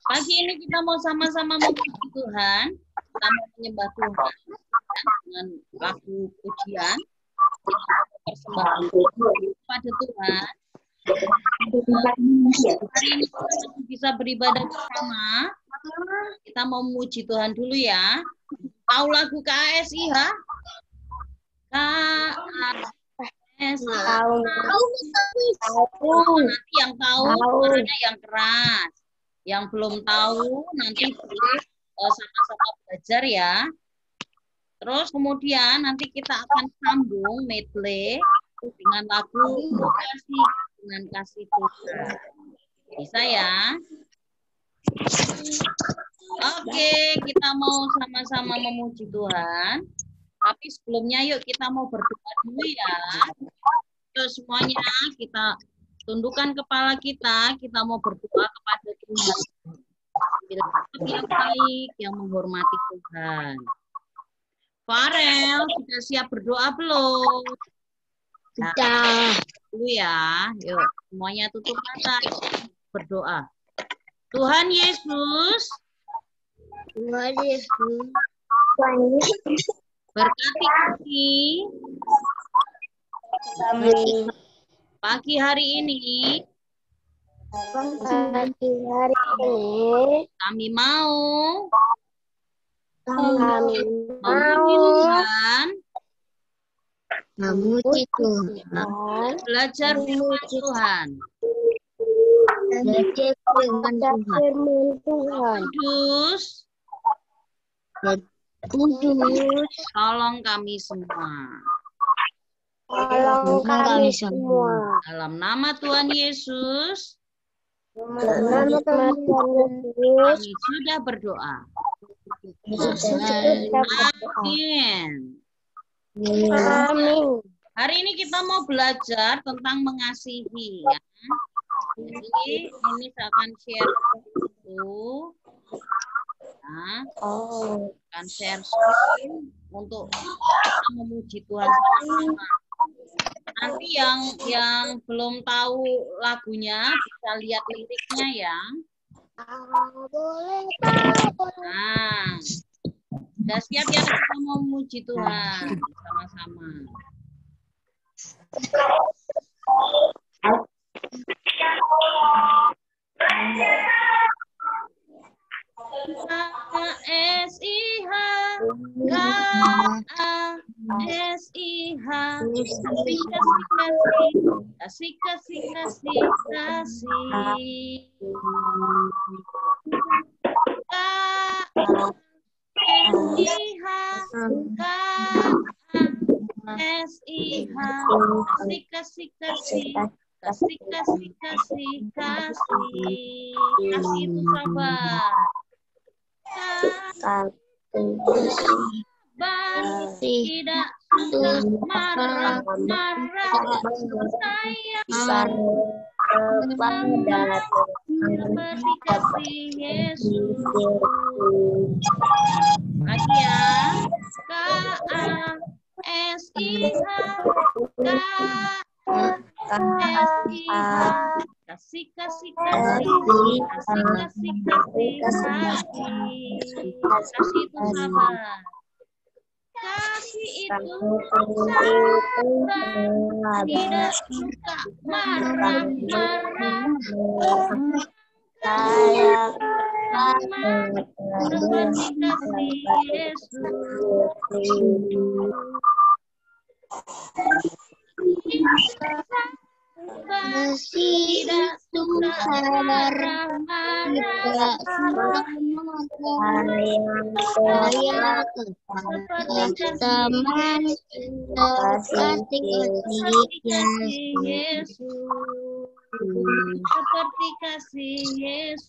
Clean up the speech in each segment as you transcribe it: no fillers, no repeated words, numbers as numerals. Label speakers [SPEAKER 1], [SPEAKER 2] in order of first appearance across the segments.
[SPEAKER 1] Pagi ini kita mau sama-sama memuji Tuhan. Kita mau menyembah Tuhan dengan lagu pujian. Kita persembahkan kepada Tuhan. Hari ini kita bisa beribadah bersama. Kita mau memuji Tuhan dulu ya. Tahu lagu KSI ha? Tahu. Nanti yang tahu suaranya yang keras. Yang belum tahu nanti boleh sama-sama belajar ya. Terus kemudian nanti kita akan sambung medley dengan lagu kasih dengan kasih Tuhan. Bisa ya? Oke, kita mau sama-sama memuji Tuhan. Tapi sebelumnya yuk kita mau berdoa dulu ya. Yuk semuanya kita tundukkan kepala kita mau berdoa kepada Tuhan. Yang baik, yang menghormati Tuhan. Farel, sudah siap berdoa belum? Sudah. Dulu ya, yuk semuanya tutup mata, berdoa. Tuhan Yesus, berkati kami pagi hari ini. Kami mau memuji Tuhan, belajar firman Tuhan. Kudus, tolong kami semua. Dalam nama Tuhan Yesus, kami sudah berdoa. Amin. Hari ini kita mau belajar tentang mengasihi ya. Jadi ini saya akan share dulu. Nah, akan share screen untuk kita memuji Tuhan sama-sama. Nanti yang belum tahu lagunya bisa lihat liriknya ya. Nah, sudah siap ya kita mau memuji Tuhan sama-sama. K-A-S-I-H, K-A-S-I-H, kasih, kasih, kasih, kasih. K-A-S-I-H, K-A-S-I-H, kasih, kasih, kasih. Kasih, kasih, kasih, kasih. Kasih itu sabar. Sabar, tidak suka marah, sayang. Seperti kasih Yesus. Lagi ya. K-A-S-I-H, kasih, kasih, kasih, kasih, kasih, kasih, kasih, kasih itu sabar. Kasih itu sabar, tidak suka marah-marah. Sayang, seperti kasih Yesus. Tidak suka marah-marah. Seperti teman, seperti kasih Yesus. Seperti kasih Yesus.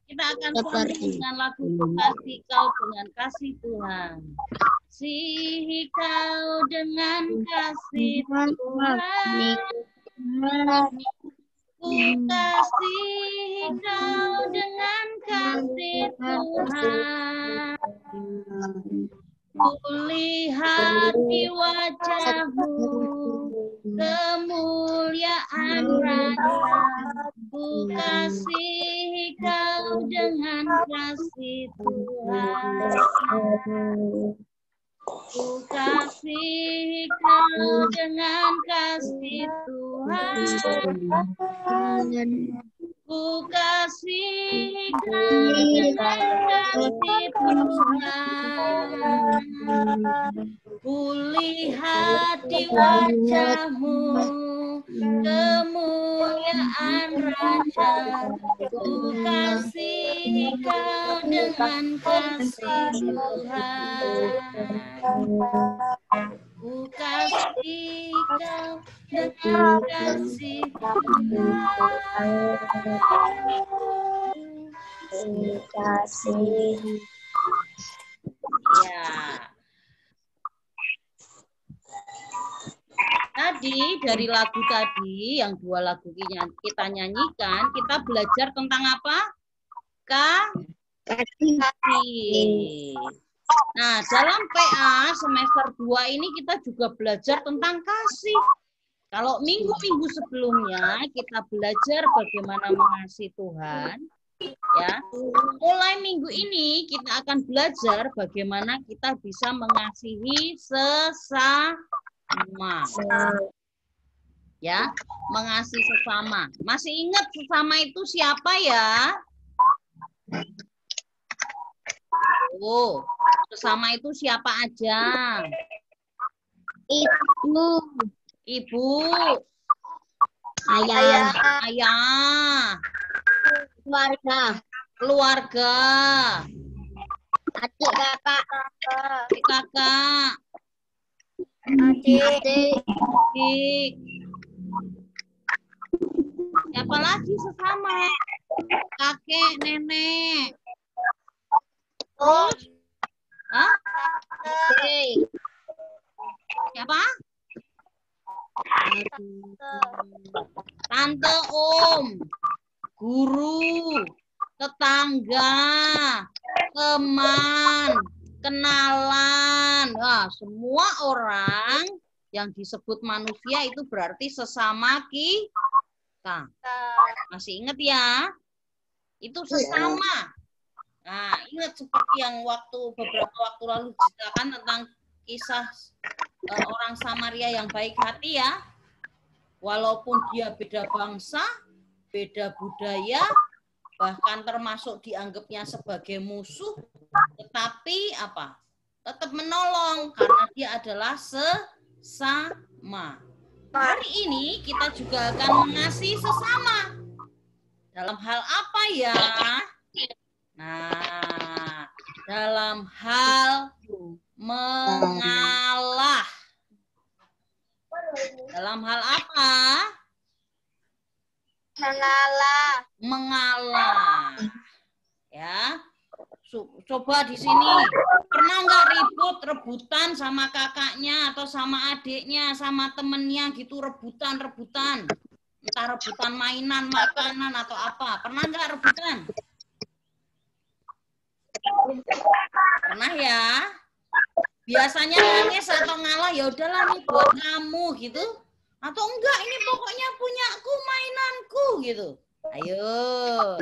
[SPEAKER 1] Kita akan sambung dengan lagu Kasih Kau dengan Kasih Tuhan. Kasihi Kau dengan kasih Tuhan. Ku kasihi Kau dengan kasih Tuhan. Kulihat di wajah-Mu kemuliaan Raja. kasih Tuhan, ku kasih kau dengan kasih Tuhan, ku kasih kau dengan kasih Tuhan. Kulihat di wajahmu kemuliaan Raja, ku kasih kau dengan kasih Tuhan, ku kasih kau dengan kasih Tuhan. Ya. Tadi dari lagu tadi, yang 2 lagu kita nyanyikan, kita belajar tentang apa? Kasih. Nah, dalam PA semester 2 ini kita juga belajar tentang kasih. Kalau minggu-minggu sebelumnya kita belajar bagaimana mengasihi Tuhan, ya. Mulai minggu ini kita akan belajar bagaimana kita bisa mengasihi sesama. Ya, mengasihi sesama. Masih ingat sesama itu siapa ya? Oh, sesama itu siapa aja? Ibu, ayah, keluarga,
[SPEAKER 2] adik kakak,
[SPEAKER 1] adik. Siapa lagi sesama? Kakek, nenek. Terus? Hah? Siapa? Tante, om, guru, tetangga, teman, kenalan. Wah, semua orang yang disebut manusia itu berarti sesama kita. Masih ingat ya? Itu sesama. Nah, ingat seperti yang beberapa waktu lalu diceritakan tentang kisah orang Samaria yang baik hati ya. Walaupun dia beda bangsa, beda budaya, bahkan termasuk dianggapnya sebagai musuh, tetapi apa? Tetap menolong karena dia adalah sesama. Hari ini kita juga akan mengasihi sesama. Dalam hal apa ya? Nah, dalam hal mengalah. Dalam hal apa? Mengalah. Ya. Coba di sini, pernah nggak rebutan sama kakaknya atau sama adiknya, sama temennya gitu, rebutan. Entah rebutan mainan, makanan atau apa. Pernah nggak rebutan? Pernah ya? Biasanya nangis atau ngalah, ya udahlah nih buat kamu gitu. Atau enggak, ini pokoknya punyaku, mainanku gitu. Ayo.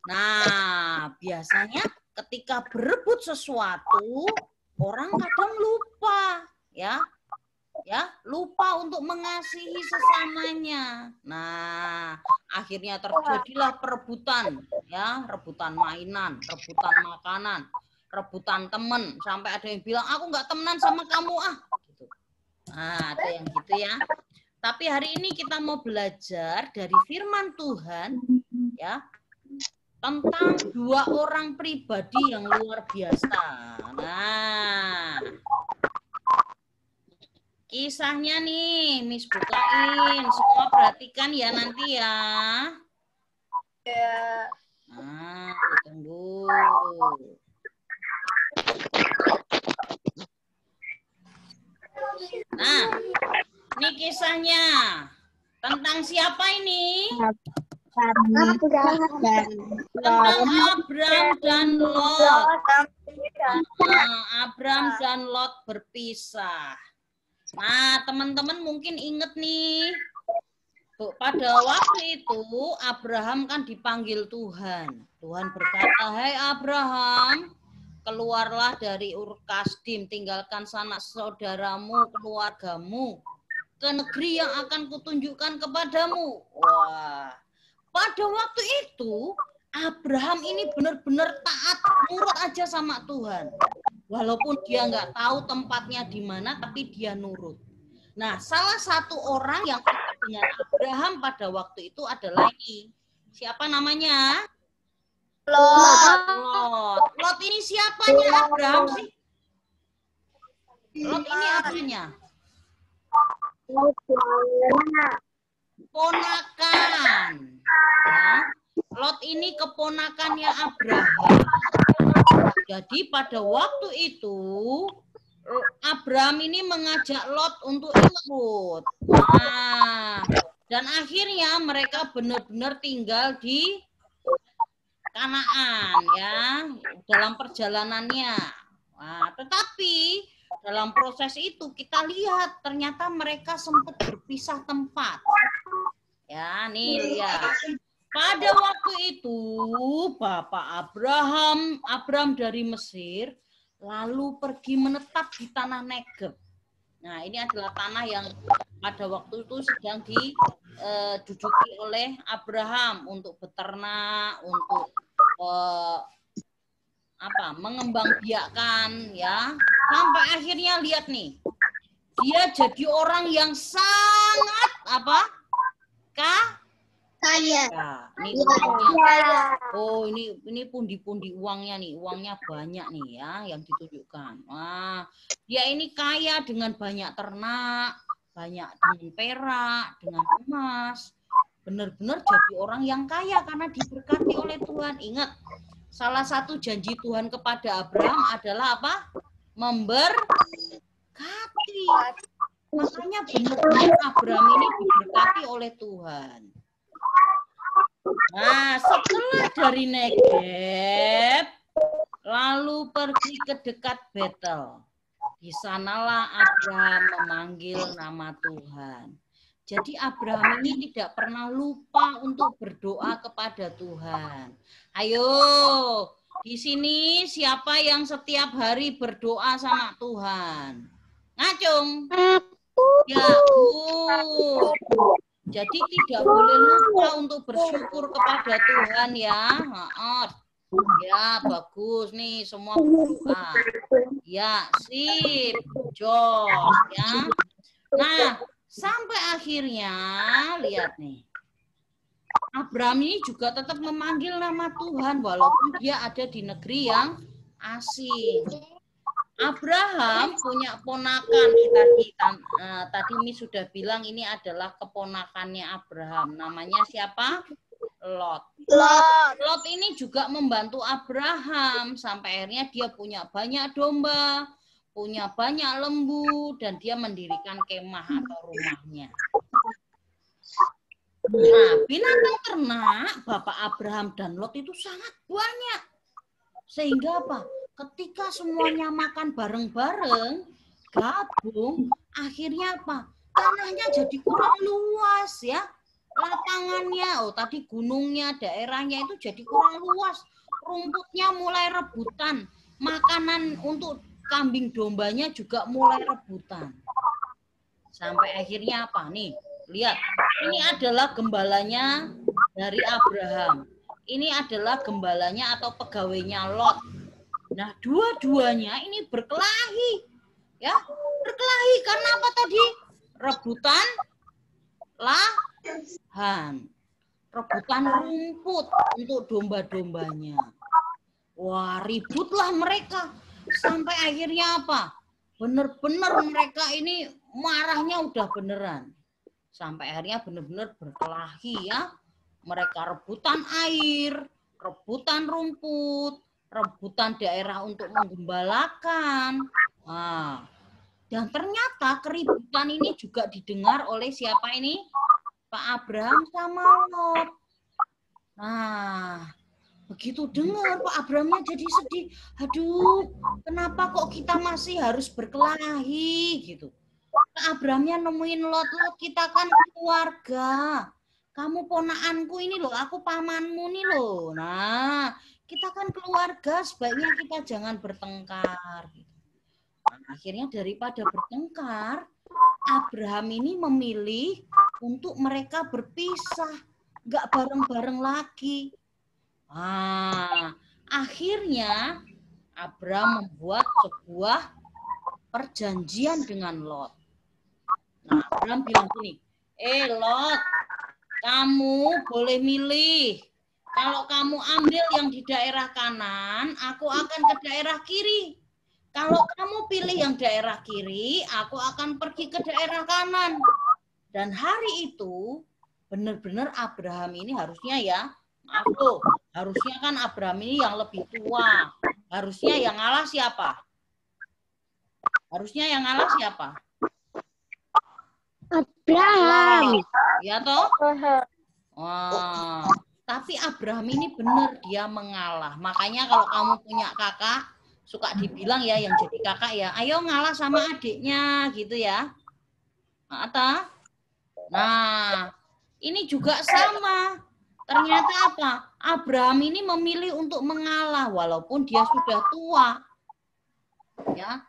[SPEAKER 1] Nah, biasanya ketika berebut sesuatu, orang kadang lupa, ya. Lupa untuk mengasihi sesamanya. Nah, akhirnya terjadilah perebutan, ya, rebutan mainan, rebutan makanan, rebutan teman, sampai ada yang bilang aku nggak temenan sama kamu gitu. Nah, ada yang gitu ya. Tapi hari ini kita mau belajar dari firman Tuhan, ya, tentang 2 orang pribadi yang luar biasa. Nah, kisahnya nih, Miss bukain. Semua perhatikan ya nanti ya. Nah, tunggu. Nah, ini kisahnya. Tentang siapa ini? Tentang Abram dan Lot. Abram dan Lot berpisah. Nah, teman-teman mungkin inget nih. pada waktu itu Abraham kan dipanggil Tuhan. Tuhan berkata, "Hai Abraham, keluarlah dari Ur Kasdim, tinggalkan sanak saudaramu, keluargamu, ke negeri yang akan kutunjukkan kepadamu." Wah, pada waktu itu Abraham ini benar-benar taat, nurut aja sama Tuhan. Walaupun dia nggak tahu tempatnya di mana, tapi dia nurut. Nah, salah satu orang yang ikut dengan Abraham pada waktu itu adalah ini. Siapa namanya? Lot. Lot ini siapanya Abraham sih? Lot ini apanya? Ponakan. Ya. Lot ini keponakannya Abraham. Jadi pada waktu itu Abraham ini mengajak Lot untuk ikut. Nah, dan akhirnya mereka benar-benar tinggal di Kanaan ya, dalam perjalanannya. Nah, tetapi dalam proses itu kita lihat ternyata mereka sempat berpisah tempat. Ya, nih lihat. Pada waktu itu Bapak Abraham dari Mesir lalu pergi menetap di tanah Negeb. Nah, ini adalah tanah yang pada waktu itu sedang diduduki oleh Abraham untuk beternak, untuk mengembangbiakkan ya. Sampai akhirnya lihat nih. Dia jadi orang yang sangat kaya. Nah, ini uangnya. Oh, ini pundi-pundi uangnya nih. Uangnya banyak nih ya yang ditunjukkan. Wah, dia ini kaya dengan banyak ternak, banyak dengan perak, dengan emas. Benar-benar jadi orang yang kaya karena diberkati oleh Tuhan. Ingat, salah satu janji Tuhan kepada Abraham adalah apa? Memberkati. Makanya benar-benar Abraham ini diberkati oleh Tuhan. Nah, setelah dari Negeb, lalu pergi ke dekat Betel. Di sanalah Abraham memanggil nama Tuhan. Jadi Abraham ini tidak pernah lupa untuk berdoa kepada Tuhan. Ayo, di sini siapa yang setiap hari berdoa sama Tuhan? Ngacung. Ya, jadi tidak boleh lupa untuk bersyukur kepada Tuhan ya. Ya, bagus nih semua berdoa. Ya, sip. Jos ya. Nah, sampai akhirnya lihat nih. Abraham ini juga tetap memanggil nama Tuhan walaupun dia ada di negeri yang asing. Abraham punya ponakan tadi Mi sudah bilang ini adalah keponakannya Abraham. Namanya siapa? Lot. Lot ini juga membantu Abraham sampai akhirnya dia punya banyak domba, punya banyak lembu dan dia mendirikan kemah atau rumahnya. Nah, binatang ternak Bapak Abraham dan Lot itu sangat banyak. Sehingga apa? Ketika semuanya makan bareng-bareng, gabung, akhirnya apa? Tanahnya jadi kurang luas ya. Lapangannya, tadi gunungnya, daerahnya itu jadi kurang luas. Rumputnya mulai rebutan. Makanan untuk kambing dombanya juga mulai rebutan. Sampai akhirnya apa nih? Lihat, ini adalah gembalanya dari Abraham. Ini adalah gembalanya atau pegawainya Lot. Nah, dua-duanya ini berkelahi. Ya, berkelahi karena apa tadi? Rebutan lahan. Rebutan rumput untuk domba-dombanya. Wah, ributlah mereka. Sampai akhirnya apa? Benar-benar mereka ini marahnya udah beneran. Sampai akhirnya benar-benar berkelahi ya. Mereka rebutan air, rebutan rumput, rebutan daerah untuk menggembalakan. Nah, dan ternyata keributan ini juga didengar oleh siapa ini? Pak Abraham sama Lot. Nah, begitu dengar Pak Abrahamnya jadi sedih. Aduh, kenapa kok kita masih harus berkelahi gitu? Abrahamnya nemuin Lot, kita kan keluarga. Kamu ponakanku ini loh, aku pamanmu nih loh. Nah, kita kan keluarga, sebaiknya kita jangan bertengkar. Nah, akhirnya daripada bertengkar, Abraham ini memilih untuk mereka berpisah, nggak bareng-bareng lagi. Nah, akhirnya Abraham membuat sebuah perjanjian dengan Lot. Nah, Abraham bilang gini, Lot, kamu boleh milih. Kalau kamu ambil yang di daerah kanan, aku akan ke daerah kiri. Kalau kamu pilih yang daerah kiri, aku akan pergi ke daerah kanan. Dan hari itu, benar-benar Abraham ini harusnya ya, maaf loh, harusnya kan Abraham ini yang lebih tua. Harusnya yang ngalah siapa? Harusnya yang ngalah siapa?
[SPEAKER 2] Abraham.
[SPEAKER 1] Ya toh? Wah, tapi Abraham ini benar dia mengalah. Makanya kalau kamu punya kakak, suka dibilang ya yang jadi kakak ya, ayo ngalah sama adiknya gitu ya. Atau? Nah, ini juga sama. Ternyata apa? Abraham ini memilih untuk mengalah walaupun dia sudah tua. Ya,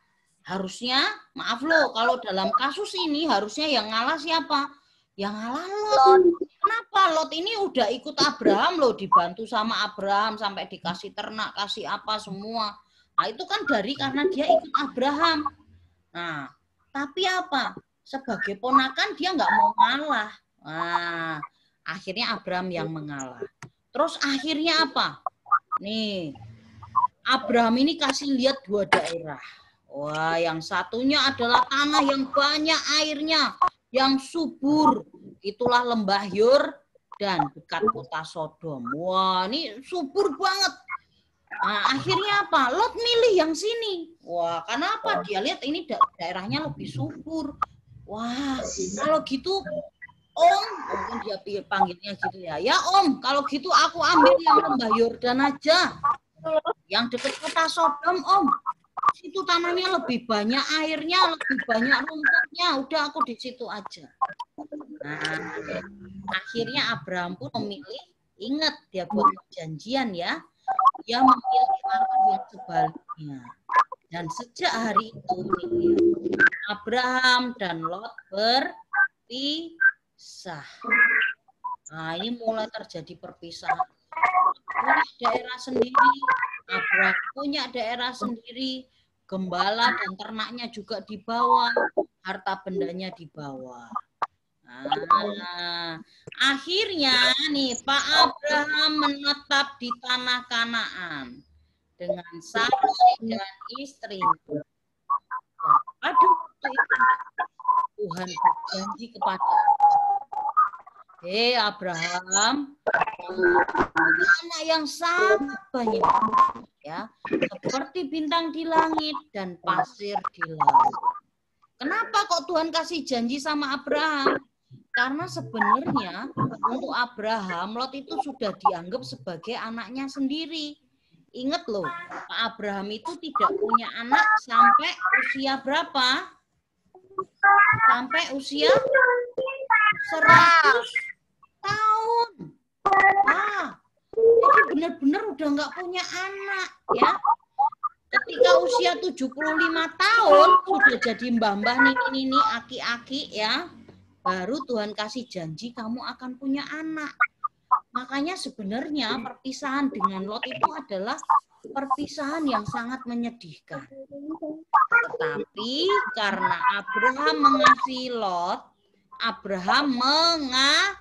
[SPEAKER 1] harusnya, maaf loh, kalau dalam kasus ini harusnya yang ngalah siapa? Yang ngalah Lot. Kenapa? Lot ini udah ikut Abraham loh, dibantu sama Abraham sampai dikasih ternak, kasih apa semua. Nah, itu kan karena dia ikut Abraham. Nah, tapi apa? Sebagai ponakan dia nggak mau ngalah. Nah, akhirnya Abraham yang mengalah. Terus akhirnya apa? Nih, Abraham ini kasih lihat 2 daerah. Wah, yang satunya adalah tanah yang banyak airnya, yang subur. Itulah lembah Yordan dekat kota Sodom. Wah, ini subur banget. Nah, akhirnya apa? Lot milih yang sini. Wah, kenapa? Dia lihat ini daerahnya lebih subur. Wah, kalau gitu Om, mungkin dia panggilnya gitu ya. Ya Om, kalau gitu aku ambil yang lembah Yordan aja. Yang dekat kota Sodom Om. Situ tanahnya lebih banyak airnya, lebih banyak rumputnya. Udah aku di situ aja. Nah, akhirnya Abraham pun memilih, ingat dia buat perjanjian ya. Dia memilih arah yang sebaliknya. Dan sejak hari itu Abraham dan Lot berpisah. Nah, ini mulai terjadi perpisahan. Punya daerah sendiri, Abraham punya daerah sendiri, gembala dan ternaknya juga dibawa, harta bendanya dibawa. Nah, akhirnya nih Pak Abraham menetap di tanah Kanaan dengan Sarai dan istrinya. Pada waktu itu Tuhan berjanji kepada Abraham, anak yang sangat banyak, ya, seperti bintang di langit dan pasir di laut. Kenapa kok Tuhan kasih janji sama Abraham? Karena sebenarnya untuk Abraham, Lot itu sudah dianggap sebagai anaknya sendiri. Ingat loh, Pak Abraham itu tidak punya anak sampai usia berapa? Sampai usia 100 tahun. Nah, jadi benar-benar udah nggak punya anak, ya. Ketika usia 75 tahun, sudah jadi mbah-mbah, nini-nini, aki-aki, ya. Baru Tuhan kasih janji kamu akan punya anak. Makanya sebenarnya perpisahan dengan Lot itu adalah perpisahan yang sangat menyedihkan. Tetapi karena Abraham mengasihi Lot, Abraham mengalah.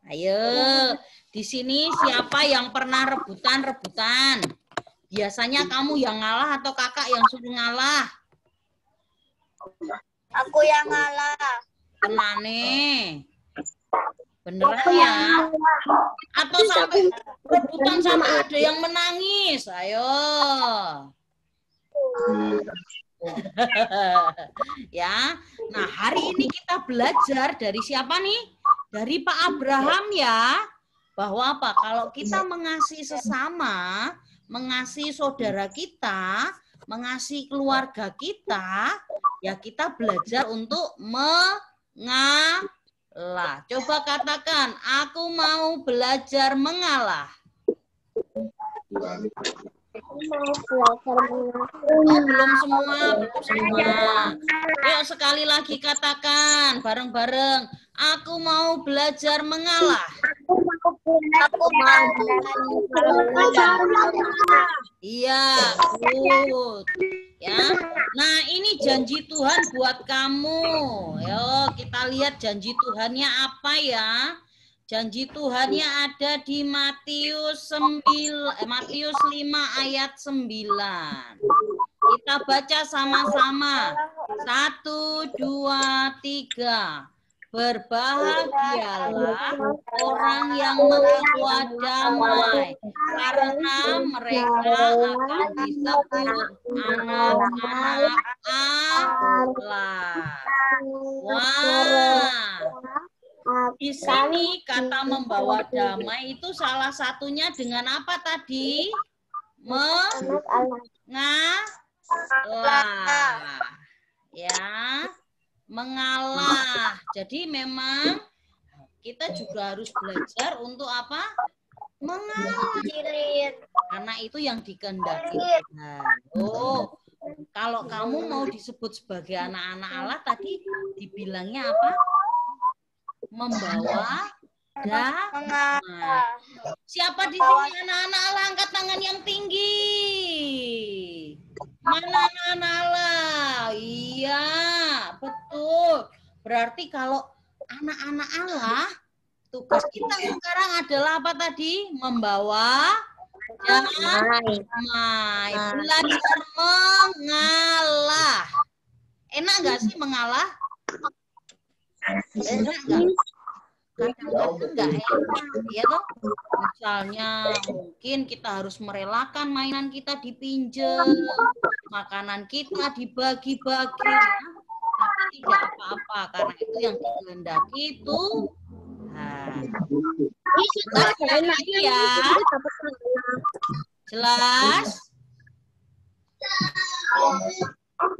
[SPEAKER 1] Ayo, di sini siapa yang pernah rebutan? Biasanya kamu yang ngalah atau kakak yang suruh ngalah?
[SPEAKER 2] Aku yang ngalah.
[SPEAKER 1] Kenane? Beneran ya? Atau sampai rebutan sampai ada yang menangis? Ayo. Ya. Nah, hari ini kita belajar dari siapa nih? Dari Pak Abraham ya. Bahwa apa? Kalau kita mengasihi sesama, mengasihi saudara kita, mengasihi keluarga kita, ya kita belajar untuk mengalah. Coba katakan, aku mau belajar mengalah. Oh, belum semua. Yuk sekali lagi katakan bareng-bareng. Aku mau belajar mengalah.
[SPEAKER 2] Aku mau belajar.
[SPEAKER 1] Iya, good. Ya. Nah, ini janji Tuhan buat kamu. Yo, kita lihat janji Tuhannya apa ya? Janji Tuhannya ada di Matius 5 ayat 9. Kita baca sama-sama. 1, 2, 3. Berbahagialah orang yang membawa damai, karena mereka akan disebut anak-anak Allah. Wah. Di sini kata membawa damai itu salah satunya dengan apa tadi? Mengalah. Ya, mengalah. Jadi memang kita juga harus belajar untuk apa? Mengalah. Karena itu yang dikehendaki Tuhan. Oh, kalau kamu mau disebut sebagai anak-anak Allah tadi dibilangnya apa? Membawa damai. Siapa di sini anak-anak Allah? Angkat tangan yang tinggi. Mana anak-anak Allah? Iya, betul. Berarti kalau anak-anak Allah, tugas kita sekarang adalah apa tadi? Membawa damai. Belajar mengalah. Enak nggak sih mengalah? Enak nggak? Kadang-kadang nggak enak, ya toh. Misalnya mungkin kita harus merelakan mainan kita dipinjam, makanan kita dibagi-bagi, tapi tidak apa-apa karena itu yang dikehendaki Tuhan. Jelas ya? Jelas?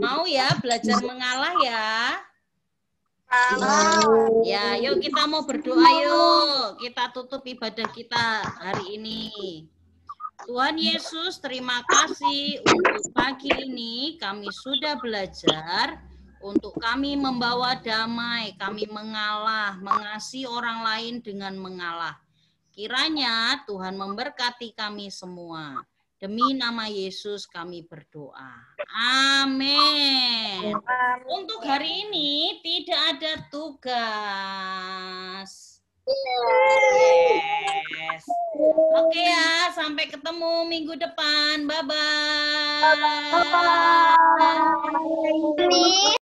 [SPEAKER 1] Mau ya belajar mengalah ya? Ya, yuk kita mau berdoa yuk. Kita tutup ibadah kita hari ini. Tuhan Yesus, terima kasih untuk pagi ini kami sudah belajar untuk kami membawa damai, kami mengalah, mengasihi orang lain dengan mengalah. Kiranya Tuhan memberkati kami semua. Demi nama Yesus kami berdoa. Amin. Untuk hari ini tidak ada tugas. Yes. Oke ya, sampai ketemu minggu depan. Bye-bye.